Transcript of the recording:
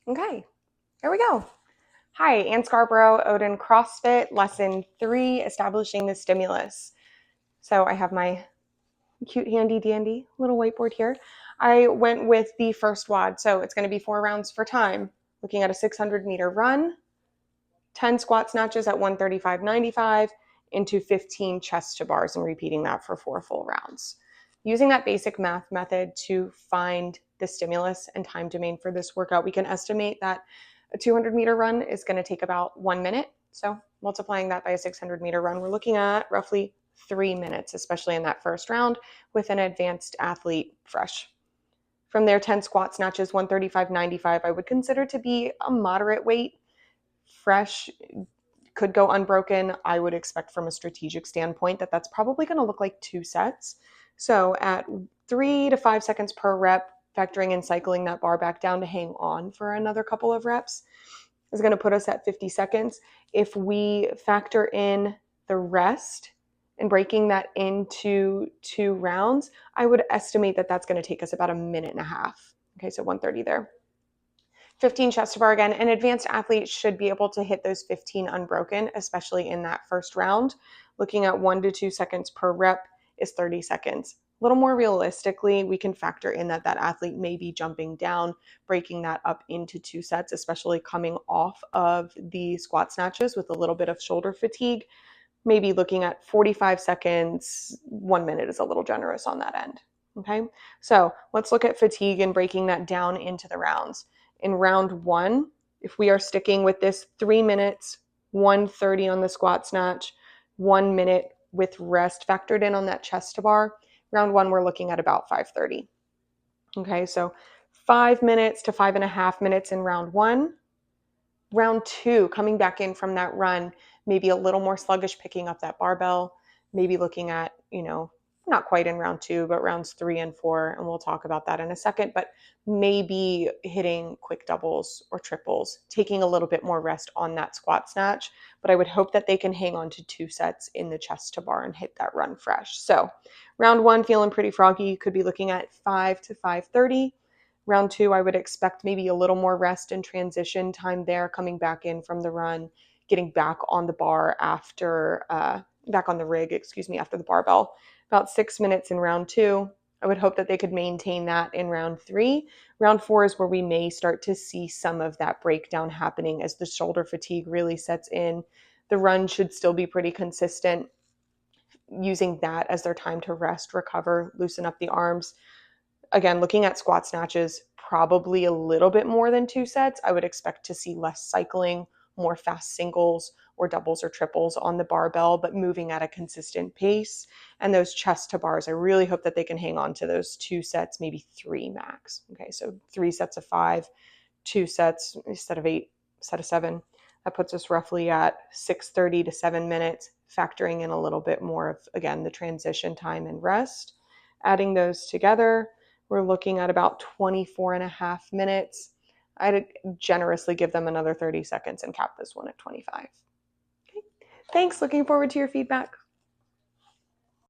Okay, there we go. Hi, Ann Scarborough, ODIN CrossFit, lesson 3, establishing the stimulus. So I have my cute handy dandy little whiteboard here. I went with the first WOD, so it's going to be 4 rounds for time, looking at a 600-meter run, 10 squat snatches at 135.95 into 15 chest to bars, and repeating that for 4 full rounds. Using that basic math method to find the stimulus and time domain for this workout, we can estimate that a 200-meter run is going to take about 1 minute. So multiplying that by a 600-meter run, we're looking at roughly 3 minutes, especially in that first round with an advanced athlete fresh. From there, 10 squat snatches, 135.95, I would consider to be a moderate weight. Fresh could go unbroken. I would expect from a strategic standpoint that that's probably going to look like 2 sets. So at 3 to 5 seconds per rep, factoring in cycling that bar back down to hang on for another couple of reps is going to put us at 50 seconds. If we factor in the rest and breaking that into 2 rounds, I would estimate that that's going to take us about a minute and a half. Okay, so 130 there. 15 chest to bar again. An advanced athlete should be able to hit those 15 unbroken, especially in that first round. Looking at 1 to 2 seconds per rep is 30 seconds. A little more realistically, we can factor in that athlete may be jumping down, breaking that up into 2 sets, especially coming off of the squat snatches with a little bit of shoulder fatigue. Maybe looking at 45 seconds, 1 minute is a little generous on that end. Okay, so let's look at fatigue and breaking that down into the rounds. In round 1, if we are sticking with this 3 minutes, 130 on the squat snatch, 1 minute with rest factored in on that chest to bar, round 1, we're looking at about 5:30. Okay, so 5 minutes to 5.5 minutes in round 1. Round 2, coming back in from that run, maybe a little more sluggish, picking up that barbell, maybe looking at, not quite in round 2, but rounds 3 and 4, and we'll talk about that in a second, but maybe hitting quick doubles or triples, taking a little bit more rest on that squat snatch, but I would hope that they can hang on to 2 sets in the chest to bar and hit that run fresh. So round 1, feeling pretty froggy, you could be looking at 5 to 5:30. Round 2, I would expect maybe a little more rest and transition time there, coming back in from the run, getting back on the bar after, back on the rig, after the barbell. About 6 minutes in round 2. I would hope that they could maintain that in round 3. Round 4 is where we may start to see some of that breakdown happening as the shoulder fatigue really sets in. The run should still be pretty consistent, using that as their time to rest, recover, loosen up the arms. Again, looking at squat snatches, probably a little bit more than 2 sets. I would expect to see less cycling, more fast singles or doubles or triples on the barbell, but moving at a consistent pace. And those chest to bars, I really hope that they can hang on to those 2 sets, maybe 3 max. Okay, so 3 sets of 5, 2 sets instead of 8, set of 7. That puts us roughly at 6:30 to 7 minutes, factoring in a little bit more of, again, the transition time and rest. Adding those together, we're looking at about 24.5 minutes. I'd generously give them another 30 seconds and cap this one at 25. Okay. Thanks. Looking forward to your feedback.